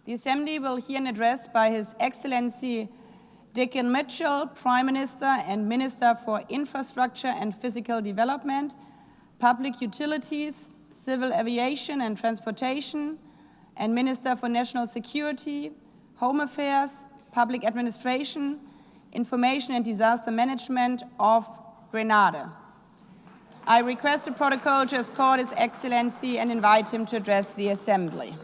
The Assembly will hear an address by His Excellency Dickon Mitchell, Prime Minister and Minister for Infrastructure and Physical Development, Public Utilities, Civil Aviation and Transportation, and Minister for National Security, Home Affairs, Public Administration, Information and Disaster Management of Grenada. I request the protocol to escort His Excellency and invite him to address the Assembly.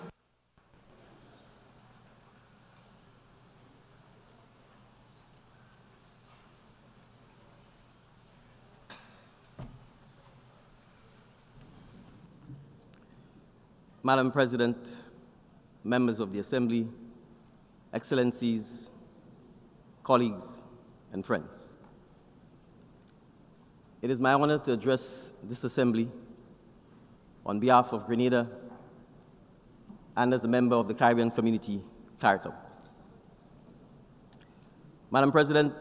Madam President, members of the Assembly, Excellencies, colleagues, and friends. It is my honor to address this Assembly on behalf of Grenada and as a member of the Caribbean community, CARICOM. Madam President,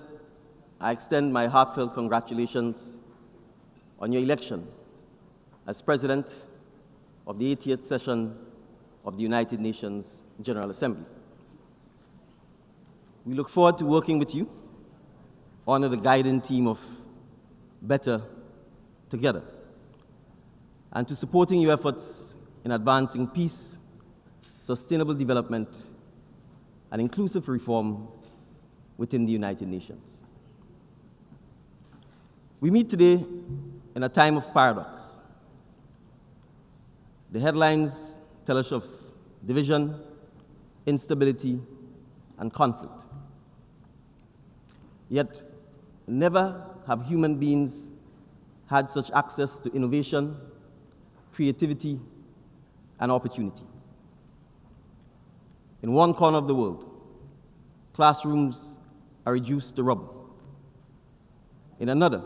I extend my heartfelt congratulations on your election as President of the 80th session of the United Nations General Assembly. We look forward to working with you under the guiding theme of Better Together, and to supporting your efforts in advancing peace, sustainable development, and inclusive reform within the United Nations. We meet today in a time of paradox. The headlines tell us of division, instability, and conflict. Yet, never have human beings had such access to innovation, creativity, and opportunity. In one corner of the world, classrooms are reduced to rubble. In another,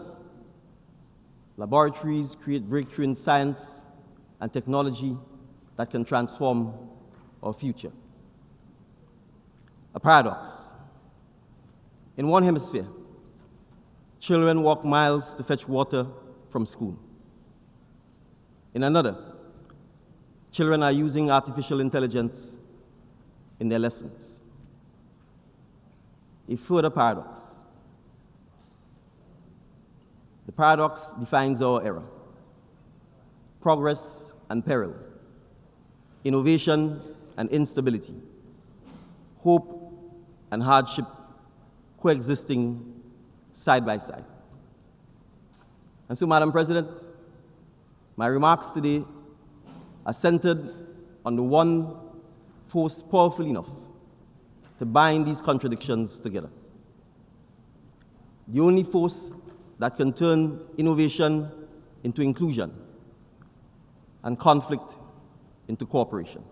laboratories create breakthrough in science and technology that can transform our future. A paradox. In one hemisphere, children walk miles to fetch water from school. In another, children are using artificial intelligence in their lessons. A further paradox. The paradox defines our era. Progress and peril, innovation and instability, hope and hardship coexisting side by side. And so, Madam President, my remarks today are centered on the one force powerful enough to bind these contradictions together. The only force that can turn innovation into inclusion and conflict into cooperation.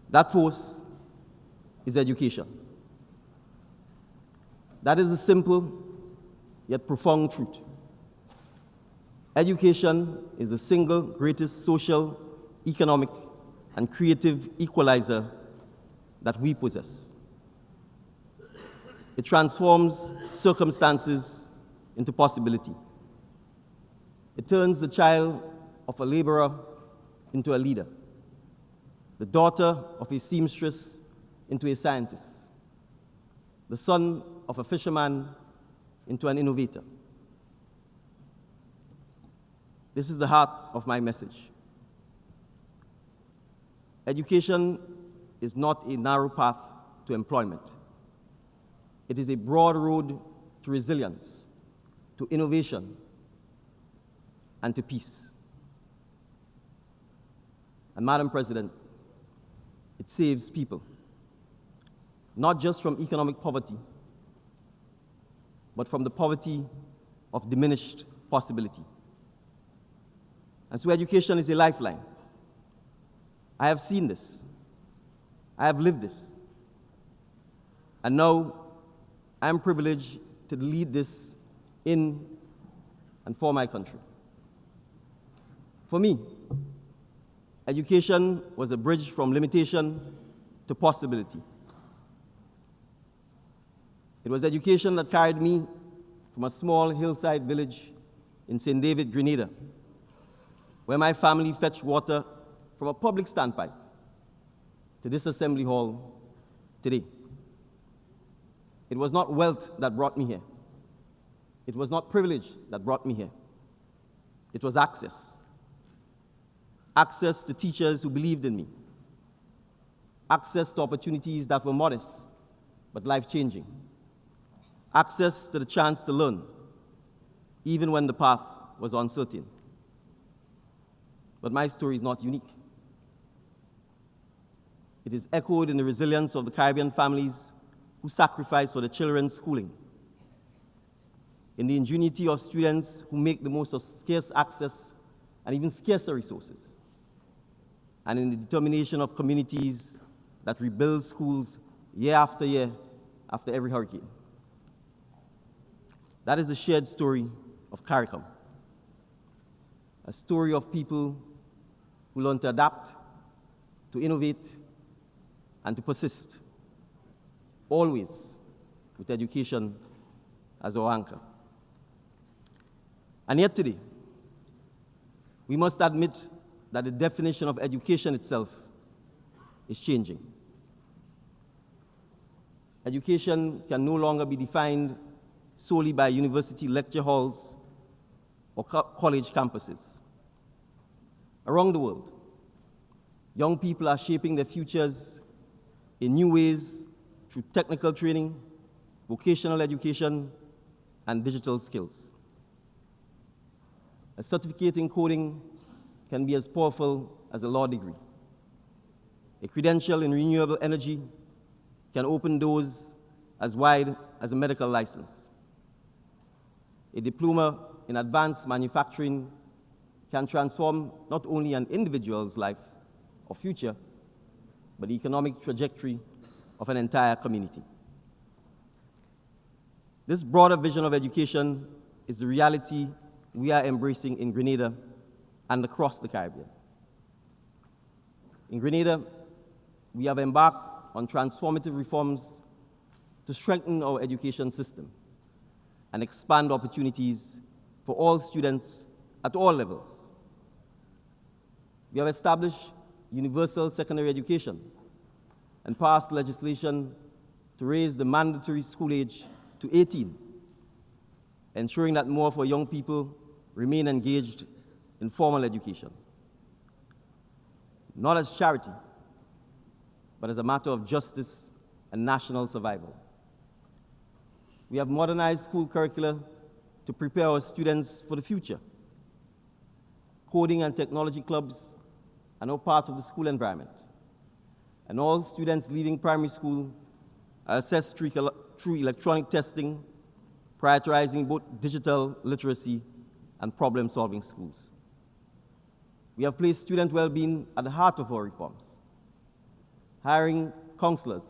That force is education. That is a simple yet profound truth. Education is the single greatest social, economic, and creative equalizer that we possess. It transforms circumstances into possibility. It turns the child of a laborer into a leader, the daughter of a seamstress into a scientist, the son of a fisherman into an innovator. This is the heart of my message. Education is not a narrow path to employment. It is a broad road to resilience, to innovation, and to peace. And Madam President, it saves people, not just from economic poverty, but from the poverty of diminished possibility. And so education is a lifeline. I have seen this. I have lived this. And now I am privileged to lead this in and for my country. For me, education was a bridge from limitation to possibility. It was education that carried me from a small hillside village in St. David, Grenada, where my family fetched water from a public standpipe to this assembly hall today. It was not wealth that brought me here. It was not privilege that brought me here. It was access. Access to teachers who believed in me. Access to opportunities that were modest but life-changing. Access to the chance to learn, even when the path was uncertain. But my story is not unique. It is echoed in the resilience of the Caribbean families who sacrifice for the children's schooling, in the ingenuity of students who make the most of scarce access and even scarcer resources, and in the determination of communities that rebuild schools year after every hurricane. That is the shared story of CARICOM, a story of people who learn to adapt, to innovate, and to persist, always with education as our anchor. And yet today, we must admit that the definition of education itself is changing. Education can no longer be defined solely by university lecture halls or college campuses. Around the world, young people are shaping their futures in new ways through technical training, vocational education, and digital skills. A certificate in coding can be as powerful as a law degree. A credential in renewable energy can open doors as wide as a medical license. A diploma in advanced manufacturing can transform not only an individual's life or future, but the economic trajectory of an entire community. This broader vision of education is the reality we are embracing in Grenada and across the Caribbean. In Grenada, we have embarked on transformative reforms to strengthen our education system and expand opportunities for all students at all levels. We have established universal secondary education and passed legislation to raise the mandatory school age to 18, ensuring that more of our young people remain engaged in formal education, not as charity, but as a matter of justice and national survival. We have modernized school curricula to prepare our students for the future. Coding and technology clubs are now part of the school environment, and all students leaving primary school are assessed through electronic testing, prioritizing both digital literacy and problem-solving schools. We have placed student well-being at the heart of our reforms, hiring counselors,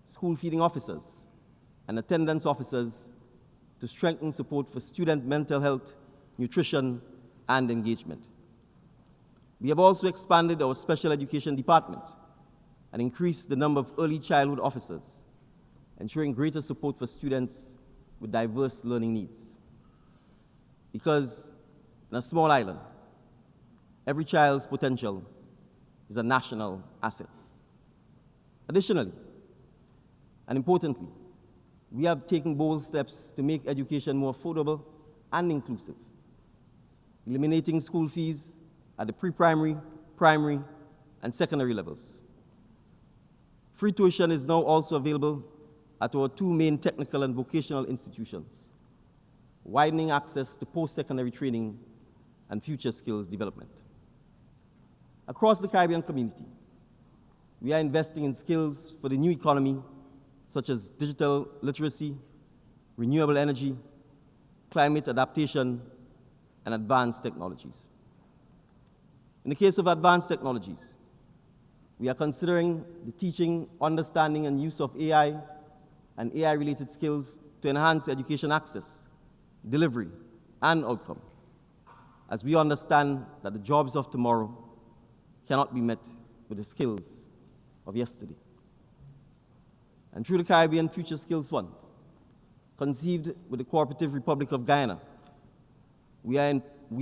school feeding officers, and attendance officers to strengthen support for student mental health, nutrition, and engagement. We have also expanded our special education department and increased the number of early childhood officers, ensuring greater support for students with diverse learning needs. Because in a small island, every child's potential is a national asset. Additionally, and importantly, we have taken bold steps to make education more affordable and inclusive, eliminating school fees at the pre-primary, primary, and secondary levels. Free tuition is now also available at our two main technical and vocational institutions, widening access to post-secondary training and future skills development. Across the Caribbean community, we are investing in skills for the new economy, such as digital literacy, renewable energy, climate adaptation, and advanced technologies. In the case of advanced technologies, we are considering the teaching, understanding, and use of AI and AI-related skills to enhance education access, delivery, and outcome, as we understand that the jobs of tomorrow cannot be met with the skills of yesterday. And through the Caribbean Future Skills Fund, conceived with the Cooperative Republic of Guyana, we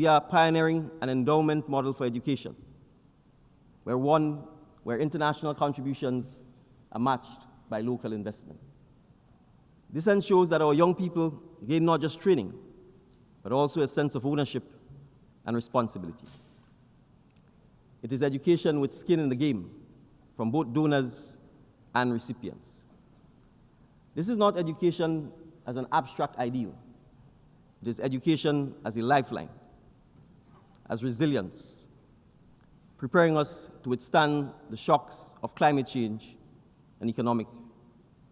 are pioneering an endowment model for education, where one where international contributions are matched by local investment. This ensures that our young people gain not just training, but also a sense of ownership and responsibility. It is education with skin in the game from both donors and recipients. This is not education as an abstract ideal. It is education as a lifeline, as resilience, preparing us to withstand the shocks of climate change and economic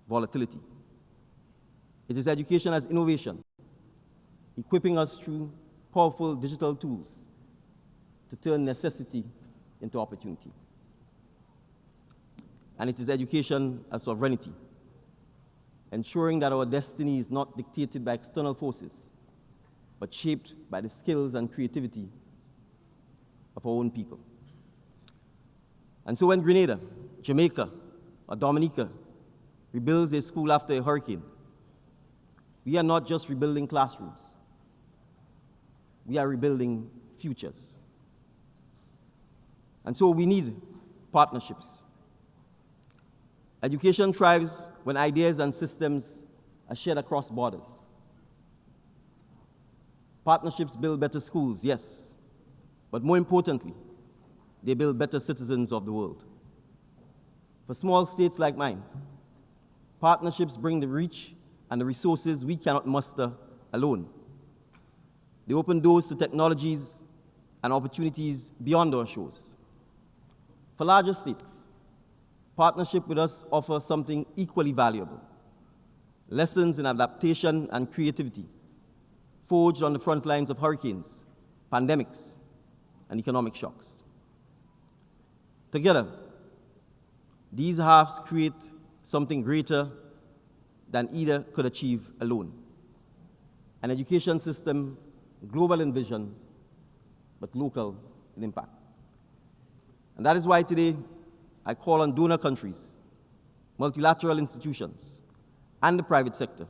volatility. It is education as innovation, equipping us through powerful digital tools to turn necessity into opportunity. And it is education as sovereignty, ensuring that our destiny is not dictated by external forces, but shaped by the skills and creativity of our own people. And so when Grenada, Jamaica, or Dominica rebuilds a school after a hurricane, we are not just rebuilding classrooms. We are rebuilding futures. And so we need partnerships. Education thrives when ideas and systems are shared across borders. Partnerships build better schools, yes, but more importantly, they build better citizens of the world. For small states like mine, partnerships bring the reach and the resources we cannot muster alone. They open doors to technologies and opportunities beyond our shores. For larger states, partnership with us offers something equally valuable: lessons in adaptation and creativity, forged on the front lines of hurricanes, pandemics, and economic shocks. Together, these halves create something greater than either could achieve alone. An education system global in vision, but local in impact. And that is why today I call on donor countries, multilateral institutions, and the private sector,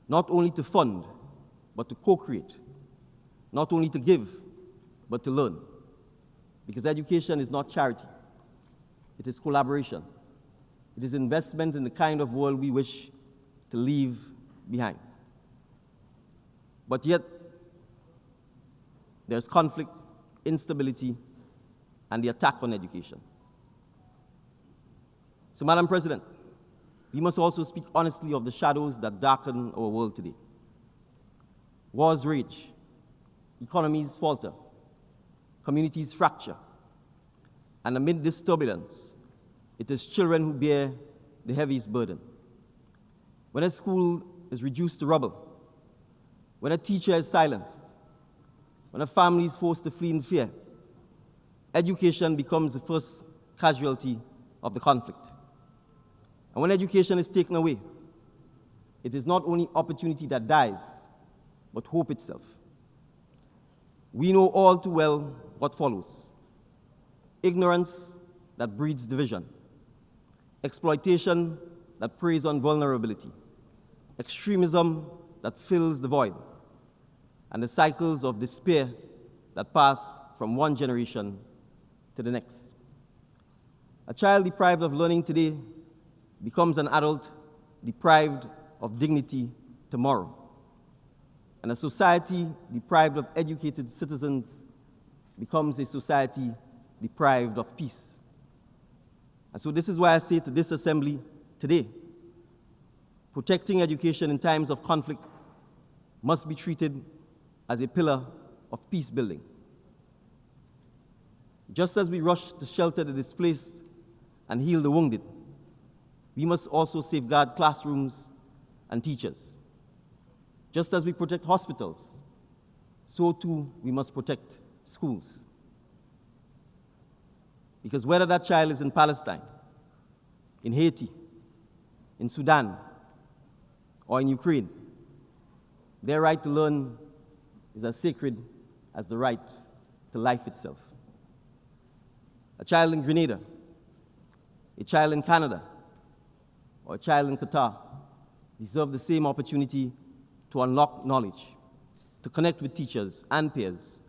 not only to fund, but to co-create, not only to give, but to learn. Because education is not charity. It is collaboration. It is investment in the kind of world we wish to leave behind. But yet, there's conflict, instability, and the attack on education. So, Madam President, we must also speak honestly of the shadows that darken our world today. Wars rage, economies falter, communities fracture, and amid this turbulence, it is children who bear the heaviest burden. When a school is reduced to rubble, when a teacher is silenced, when a family is forced to flee in fear, education becomes the first casualty of the conflict. And when education is taken away, it is not only opportunity that dies, but hope itself. We know all too well what follows: ignorance that breeds division, exploitation that preys on vulnerability, extremism that fills the void, and the cycles of despair that pass from one generation to the next. A child deprived of learning today becomes an adult deprived of dignity tomorrow. And a society deprived of educated citizens becomes a society deprived of peace. And so this is why I say to this assembly today, protecting education in times of conflict must be treated as a pillar of peace building. Just as we rush to shelter the displaced and heal the wounded, we must also safeguard classrooms and teachers. Just as we protect hospitals, so too we must protect schools. Because whether that child is in Palestine, in Haiti, in Sudan, or in Ukraine, their right to learn is as sacred as the right to life itself. A child in Grenada, a child in Canada, or a child in Qatar deserve the same opportunity to unlock knowledge, to connect with teachers and peers,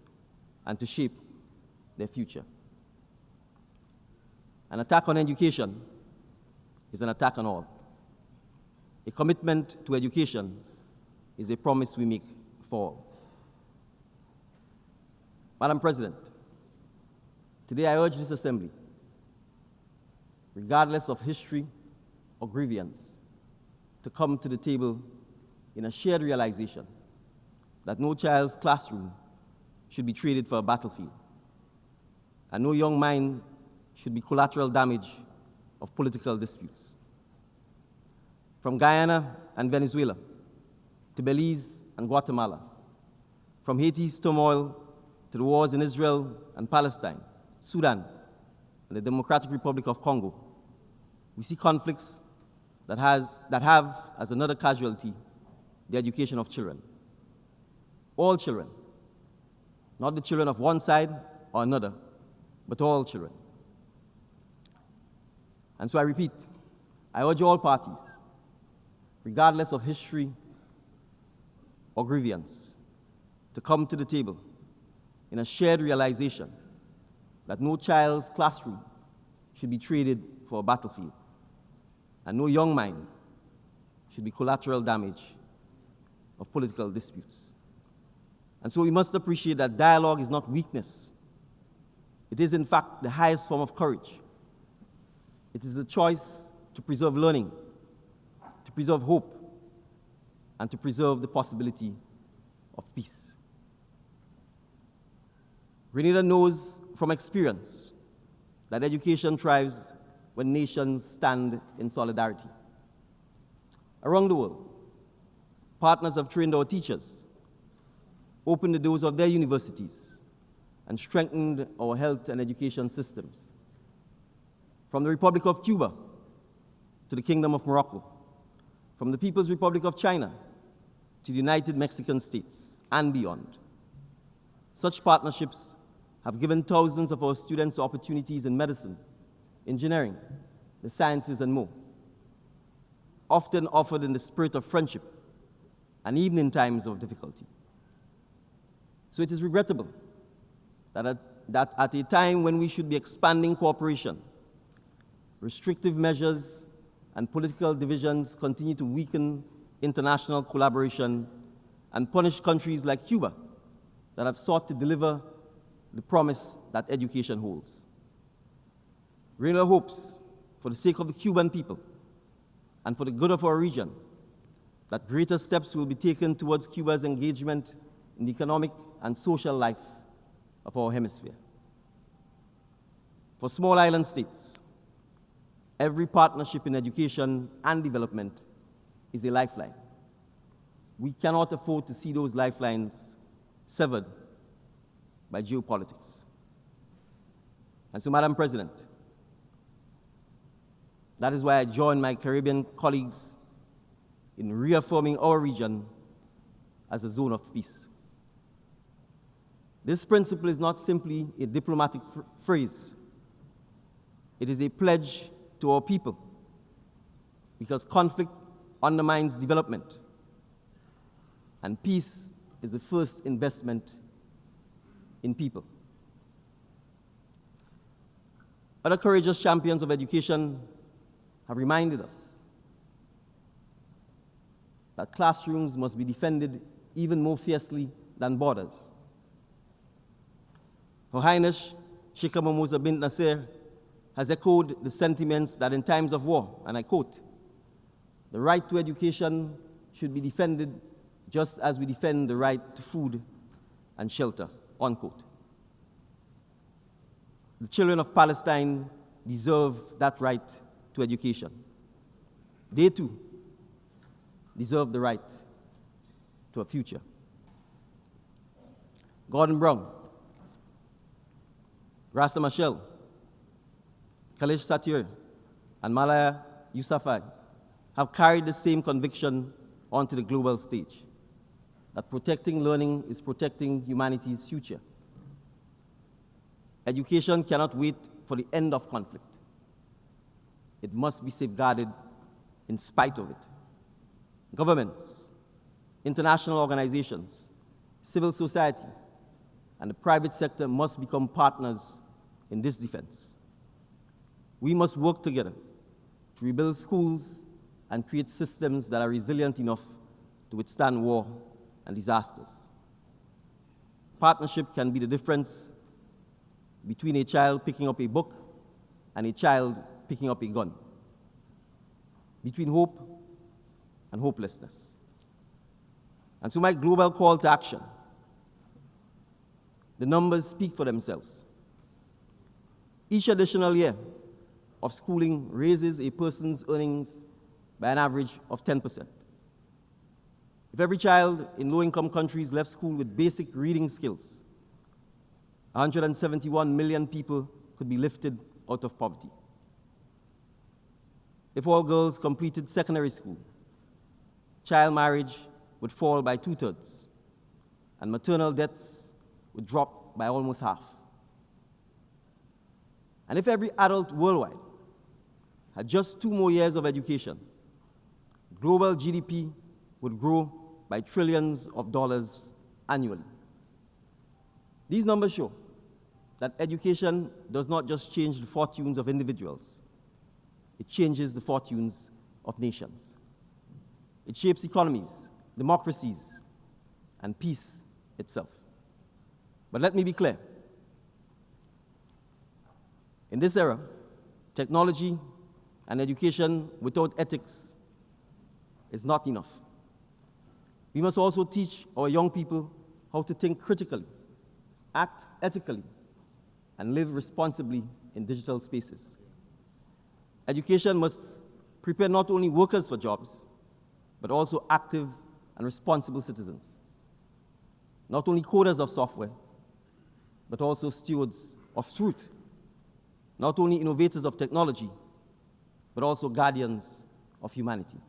and to shape their future. An attack on education is an attack on all. A commitment to education is a promise we make for all. Madam President, today I urge this Assembly, regardless of history or grievance, to come to the table in a shared realization that no child's classroom should be traded for a battlefield, and no young mind should be collateral damage of political disputes. From Guyana and Venezuela to Belize and Guatemala, from Haiti's turmoil to the wars in Israel and Palestine, Sudan, and the Democratic Republic of Congo, we see conflicts that have as another casualty the education of children. All children, not the children of one side or another, but all children. And so I repeat, I urge all parties, regardless of history or grievance, to come to the table in a shared realization that no child's classroom should be traded for a battlefield, and no young mind should be collateral damage of political disputes. And so we must appreciate that dialogue is not weakness. It is, in fact, the highest form of courage. It is the choice to preserve learning, to preserve hope, and to preserve the possibility of peace. Grenada knows from experience that education thrives when nations stand in solidarity. Around the world, partners have trained our teachers, opened the doors of their universities, and strengthened our health and education systems. From the Republic of Cuba to the Kingdom of Morocco, from the People's Republic of China to the United Mexican States and beyond. Such partnerships have given thousands of our students opportunities in medicine, engineering, the sciences, and more, often offered in the spirit of friendship and even in times of difficulty. So it is regrettable that at a time when we should be expanding cooperation, restrictive measures and political divisions continue to weaken international collaboration and punish countries like Cuba that have sought to deliver the promise that education holds. Grenada hopes, for the sake of the Cuban people and for the good of our region, that greater steps will be taken towards Cuba's engagement in the economic and social life of our hemisphere. For small island states, every partnership in education and development is a lifeline. We cannot afford to see those lifelines severed by geopolitics. And so, Madam President, that is why I join my Caribbean colleagues in reaffirming our region as a zone of peace. This principle is not simply a diplomatic phrase. It is a pledge to our people, because conflict undermines development, and peace is the first investment in people. Other courageous champions of education have reminded us that classrooms must be defended even more fiercely than borders. Her Highness Sheikh Musa bint Nasser has echoed the sentiments that in times of war, and I quote, "The right to education should be defended just as we defend the right to food and shelter," unquote. The children of Palestine deserve that right to education. They too deserve the right to a future. Gordon Brown, Rasta Machel, Kalish Satir, and Malaya Yousafzai have carried the same conviction onto the global stage, that protecting learning is protecting humanity's future. Education cannot wait for the end of conflict. It must be safeguarded in spite of it. Governments, international organizations, civil society, and the private sector must become partners in this defense. We must work together to rebuild schools and create systems that are resilient enough to withstand war and disasters. Partnership can be the difference between a child picking up a book and a child picking up a gun, between hope and hopelessness. And so my global call to action, the numbers speak for themselves. Each additional year of schooling raises a person's earnings by an average of 10%. If every child in low-income countries left school with basic reading skills, 171 million people could be lifted out of poverty. If all girls completed secondary school, child marriage would fall by 2/3, and maternal deaths would drop by almost half. And if every adult worldwide had just 2 more years of education, global GDP would grow by trillions of dollars annually. These numbers show that education does not just change the fortunes of individuals, it changes the fortunes of nations. It shapes economies, democracies, and peace itself. But let me be clear. In this era, technology and education without ethics is not enough. We must also teach our young people how to think critically, act ethically, and live responsibly in digital spaces. Education must prepare not only workers for jobs, but also active and responsible citizens. Not only coders of software, but also stewards of truth. Not only innovators of technology, but also guardians of humanity.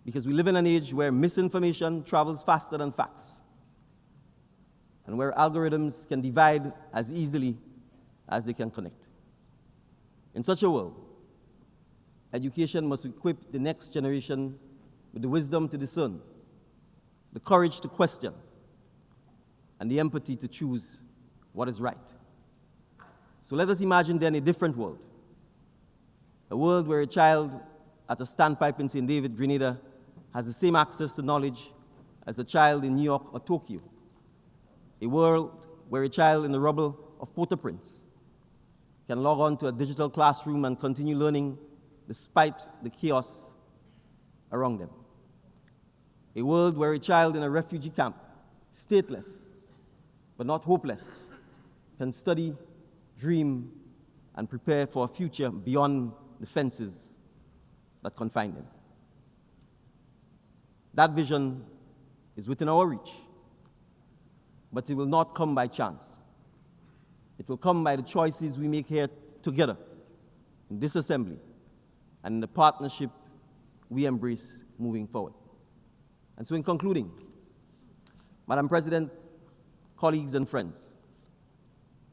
Because we live in an age where misinformation travels faster than facts, and where algorithms can divide as easily as they can connect. In such a world, education must equip the next generation with the wisdom to discern, the courage to question, and the empathy to choose what is right. So let us imagine then a different world. A world where a child at a standpipe in St. David, Grenada, has the same access to knowledge as a child in New York or Tokyo. A world where a child in the rubble of Port-au-Prince can log on to a digital classroom and continue learning despite the chaos around them. A world where a child in a refugee camp, stateless but not hopeless, can study, dream, and prepare for a future beyond the fences that confine them. That vision is within our reach, but it will not come by chance. It will come by the choices we make here together in this assembly and in the partnership we embrace moving forward. And so in concluding, Madam President, colleagues and friends,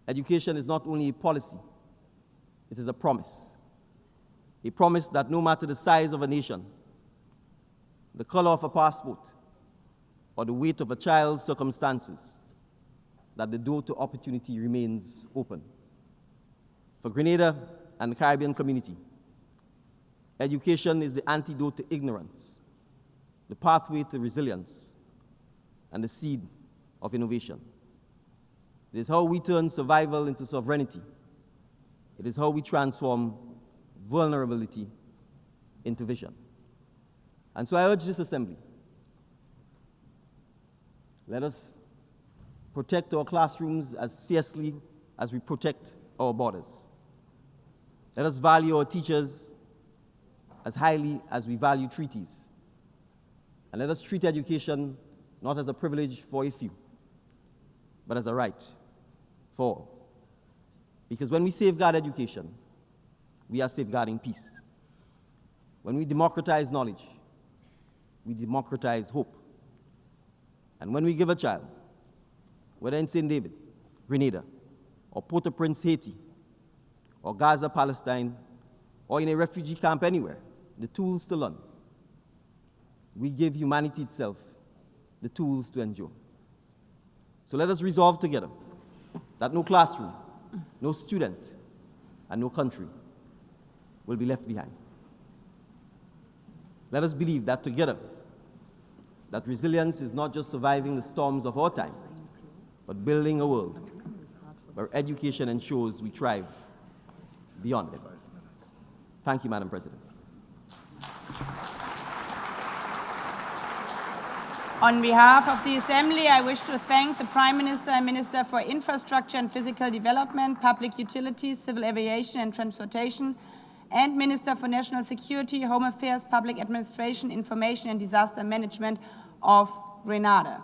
education is not only a policy, it is a promise. A promise that no matter the size of a nation, the color of a passport, or the weight of a child's circumstances, that the door to opportunity remains open. For Grenada and the Caribbean community, education is the antidote to ignorance, the pathway to resilience, and the seed of innovation. It is how we turn survival into sovereignty. It is how we transform vulnerability into vision. And so I urge this assembly, let us protect our classrooms as fiercely as we protect our borders. Let us value our teachers as highly as we value treaties. And let us treat education not as a privilege for a few, but as a right for all. Because when we safeguard education, we are safeguarding peace. When we democratize knowledge, we democratize hope. And when we give a child, whether in St. David, Grenada, or Port-au-Prince, Haiti, or Gaza, Palestine, or in a refugee camp anywhere, the tools to learn, we give humanity itself the tools to endure. So let us resolve together that no classroom, no student, and no country will be left behind. Let us believe that together, that resilience is not just surviving the storms of our time, but building a world where education ensures we thrive beyond them. Thank you, Madam President. On behalf of the Assembly, I wish to thank the Prime Minister and Minister for Infrastructure and Physical Development, Public Utilities, Civil Aviation and Transportation, and Minister for National Security, Home Affairs, Public Administration, Information and Disaster Management of Grenada.